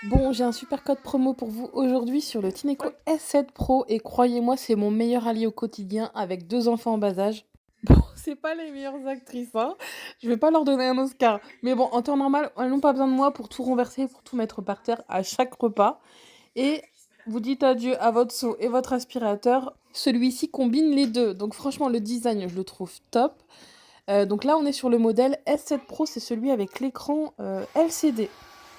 Bon, j'ai un super code promo pour vous aujourd'hui sur le Tineco S7 Pro et croyez-moi, c'est mon meilleur allié au quotidien avec 2 enfants en bas âge. Bon, c'est pas les meilleures actrices, hein. Je vais pas leur donner un Oscar. Mais bon, en temps normal, elles n'ont pas besoin de moi pour tout renverser, pour tout mettre par terre à chaque repas. Et vous dites adieu à votre seau et votre aspirateur. Celui-ci combine les deux. Donc franchement, le design, je le trouve top. Donc là, on est sur le modèle S7 Pro, c'est celui avec l'écran LCD.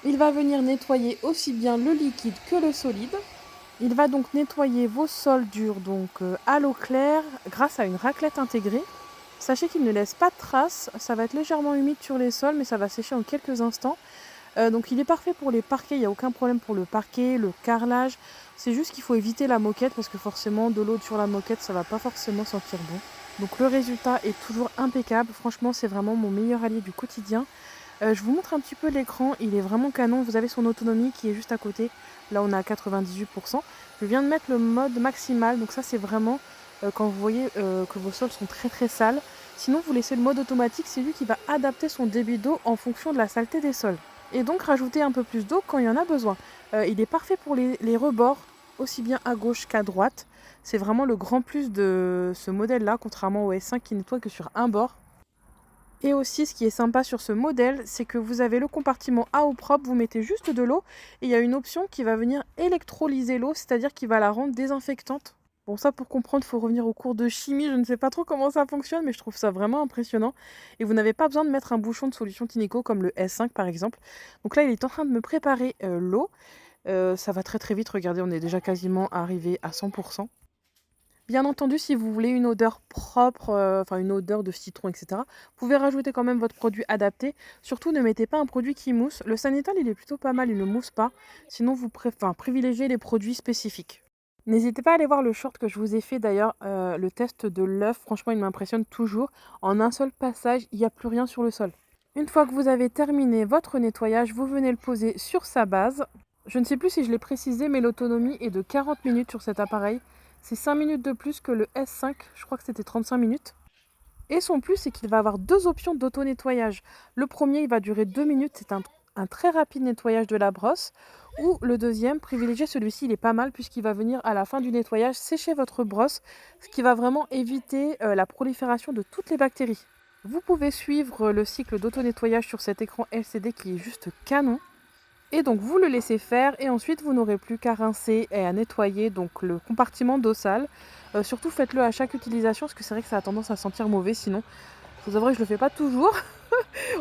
Il va venir nettoyer aussi bien le liquide que le solide. Il va donc nettoyer vos sols durs donc à l'eau claire grâce à une raclette intégrée. Sachez qu'il ne laisse pas de traces, ça va être légèrement humide sur les sols mais ça va sécher en quelques instants. Donc il est parfait pour les parquets, il n'y a aucun problème pour le parquet, le carrelage. C'est juste qu'il faut éviter la moquette parce que forcément de l'eau sur la moquette ça va pas forcément sentir bon. Donc le résultat est toujours impeccable, franchement c'est vraiment mon meilleur allié du quotidien. Je vous montre un petit peu l'écran, il est vraiment canon, vous avez son autonomie qui est juste à côté, là on est à 98%. Je viens de mettre le mode maximal, donc ça c'est vraiment quand vous voyez que vos sols sont très très sales. Sinon vous laissez le mode automatique, c'est lui qui va adapter son débit d'eau en fonction de la saleté des sols. Et donc rajouter un peu plus d'eau quand il y en a besoin. Il est parfait pour les rebords, aussi bien à gauche qu'à droite. C'est vraiment le grand plus de ce modèle-là, contrairement au S5 qui nettoie que sur un bord. Et aussi, ce qui est sympa sur ce modèle, c'est que vous avez le compartiment à eau propre, vous mettez juste de l'eau, et il y a une option qui va venir électrolyser l'eau, c'est-à-dire qui va la rendre désinfectante. Bon, ça pour comprendre, il faut revenir au cours de chimie, je ne sais pas trop comment ça fonctionne, mais je trouve ça vraiment impressionnant. Et vous n'avez pas besoin de mettre un bouchon de solution Tineco comme le S5 par exemple. Donc là, il est en train de me préparer l'eau. Ça va très très vite, regardez, on est déjà quasiment arrivé à 100%. Bien entendu, si vous voulez une odeur propre, enfin une odeur de citron, etc., vous pouvez rajouter quand même votre produit adapté. Surtout, ne mettez pas un produit qui mousse. Le Sanitol, il est plutôt pas mal, il ne mousse pas. Sinon, privilégiez les produits spécifiques. N'hésitez pas à aller voir le short que je vous ai fait d'ailleurs, le test de l'œuf. Franchement, il m'impressionne toujours. En un seul passage, il n'y a plus rien sur le sol. Une fois que vous avez terminé votre nettoyage, vous venez le poser sur sa base. Je ne sais plus si je l'ai précisé, mais l'autonomie est de 40 minutes sur cet appareil. C'est 5 minutes de plus que le S5, je crois que c'était 35 minutes. Et son plus, c'est qu'il va avoir deux options d'auto-nettoyage. Le premier, il va durer 2 minutes, c'est un très rapide nettoyage de la brosse. Ou le deuxième, privilégiez celui-ci, il est pas mal puisqu'il va venir à la fin du nettoyage sécher votre brosse, ce qui va vraiment éviter la prolifération de toutes les bactéries. Vous pouvez suivre le cycle d'auto-nettoyage sur cet écran LCD qui est juste canon. Et donc vous le laissez faire et ensuite vous n'aurez plus qu'à rincer et à nettoyer donc le compartiment d'eau sale. Surtout faites-le à chaque utilisation parce que c'est vrai que ça a tendance à sentir mauvais sinon. Je vous avouerai que je le fais pas toujours.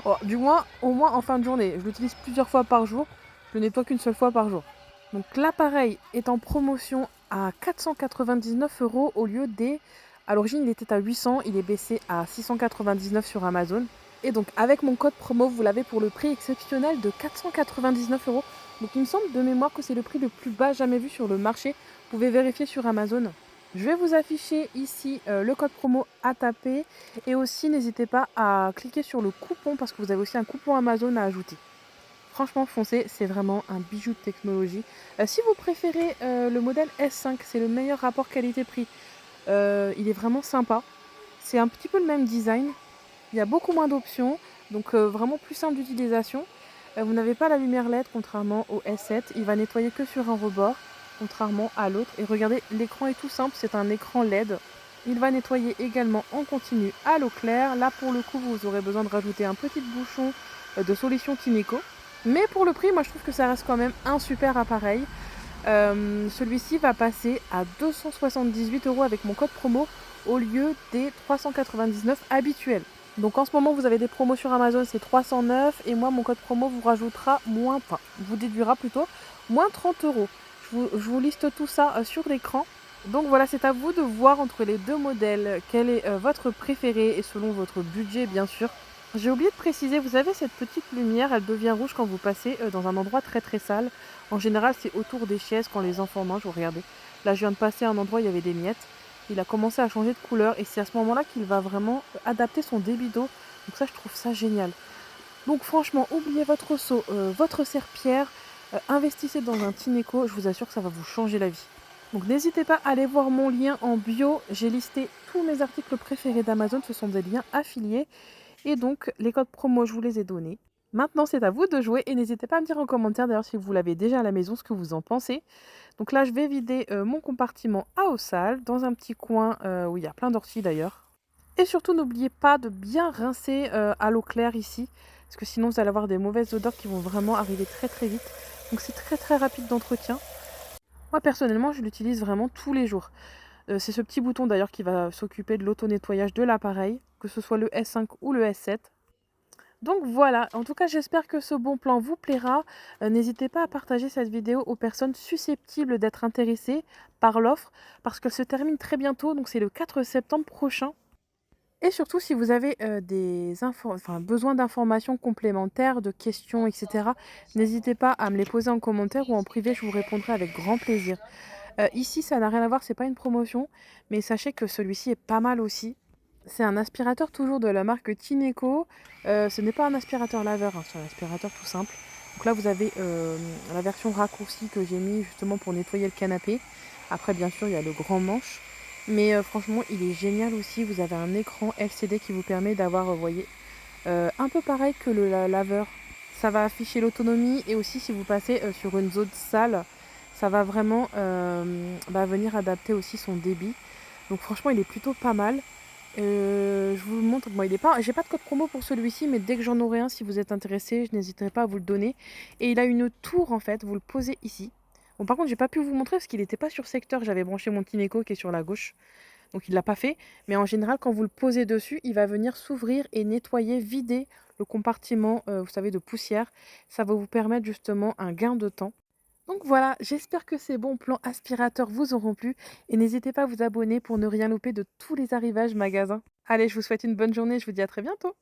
Oh, du moins, au moins en fin de journée. Je l'utilise plusieurs fois par jour. Je le nettoie qu'une seule fois par jour. Donc l'appareil est en promotion à 499 € au lieu des... À l'origine il était à 800, il est baissé à 699 sur Amazon. Et donc avec mon code promo, vous l'avez pour le prix exceptionnel de 499 €. Donc il me semble de mémoire que c'est le prix le plus bas jamais vu sur le marché. Vous pouvez vérifier sur Amazon. Je vais vous afficher ici le code promo à taper. Et aussi n'hésitez pas à cliquer sur le coupon parce que vous avez aussi un coupon Amazon à ajouter. Franchement foncez, c'est vraiment un bijou de technologie. Si vous préférez le modèle S5, c'est le meilleur rapport qualité-prix. Il est vraiment sympa. C'est un petit peu le même design. Il y a beaucoup moins d'options, donc vraiment plus simple d'utilisation. Vous n'avez pas la lumière LED contrairement au S7. Il va nettoyer que sur un rebord, contrairement à l'autre. Et regardez, l'écran est tout simple, c'est un écran LED. Il va nettoyer également en continu à l'eau claire. Là pour le coup, vous aurez besoin de rajouter un petit bouchon de solution Tineco. Mais pour le prix, moi je trouve que ça reste quand même un super appareil. Celui-ci va passer à 278 € avec mon code promo au lieu des 399 habituels. Donc en ce moment vous avez des promos sur Amazon, c'est 309 et moi mon code promo vous rajoutera vous déduira plutôt moins 30 €. Je vous liste tout ça sur l'écran. Donc voilà, c'est à vous de voir entre les deux modèles quel est votre préféré et selon votre budget bien sûr. J'ai oublié de préciser, vous avez cette petite lumière, elle devient rouge quand vous passez dans un endroit très très sale. En général, c'est autour des chaises quand les enfants mangent, regardez. Là, je viens de passer à un endroit où il y avait des miettes. Il a commencé à changer de couleur et c'est à ce moment-là qu'il va vraiment adapter son débit d'eau. Donc ça, je trouve ça génial. Donc franchement, oubliez votre seau, votre serpillère, investissez dans un Tineco, je vous assure que ça va vous changer la vie. Donc n'hésitez pas à aller voir mon lien en bio, j'ai listé tous mes articles préférés d'Amazon, ce sont des liens affiliés. Et donc les codes promo, je vous les ai donnés. Maintenant, c'est à vous de jouer et n'hésitez pas à me dire en commentaire d'ailleurs si vous l'avez déjà à la maison, ce que vous en pensez. Donc là, je vais vider mon compartiment à eau sale dans un petit coin où il y a plein d'orties d'ailleurs. Et surtout, n'oubliez pas de bien rincer à l'eau claire ici, parce que sinon vous allez avoir des mauvaises odeurs qui vont vraiment arriver très très vite. Donc c'est très très rapide d'entretien. Moi personnellement, je l'utilise vraiment tous les jours. C'est ce petit bouton d'ailleurs qui va s'occuper de l'auto-nettoyage de l'appareil, que ce soit le S5 ou le S7. Donc voilà, en tout cas j'espère que ce bon plan vous plaira. N'hésitez pas à partager cette vidéo aux personnes susceptibles d'être intéressées par l'offre, parce qu'elle se termine très bientôt, donc c'est le 4 septembre prochain. Et surtout, si vous avez besoin d'informations complémentaires, de questions, etc., n'hésitez pas à me les poser en commentaire ou en privé, je vous répondrai avec grand plaisir. Ici, ça n'a rien à voir, c'est pas une promotion, mais sachez que celui-ci est pas mal aussi. C'est un aspirateur toujours de la marque Tineco. Ce n'est pas un aspirateur laveur, hein, c'est un aspirateur tout simple. Donc là, vous avez la version raccourcie que j'ai mis justement pour nettoyer le canapé. Après, bien sûr, il y a le grand manche. Mais franchement, il est génial aussi. Vous avez un écran LCD qui vous permet d'avoir, vous voyez, un peu pareil que le laveur. Ça va afficher l'autonomie et aussi si vous passez sur une zone sale, ça va vraiment venir adapter aussi son débit. Donc franchement, il est plutôt pas mal. Je vous le montre. Bon, il est pas, j'ai pas de code promo pour celui-ci, mais dès que j'en aurai un, si vous êtes intéressé, je n'hésiterai pas à vous le donner. Et il a une tour en fait, vous le posez ici. Bon, par contre, j'ai pas pu vous montrer parce qu'il n'était pas sur secteur. J'avais branché mon Tineco qui est sur la gauche, donc il l'a pas fait. Mais en général, quand vous le posez dessus, il va venir s'ouvrir et nettoyer, vider le compartiment, vous savez, de poussière. Ça va vous permettre justement un gain de temps. Donc voilà, j'espère que ces bons plans aspirateurs vous auront plu et n'hésitez pas à vous abonner pour ne rien louper de tous les arrivages magasins. Allez, je vous souhaite une bonne journée, je vous dis à très bientôt.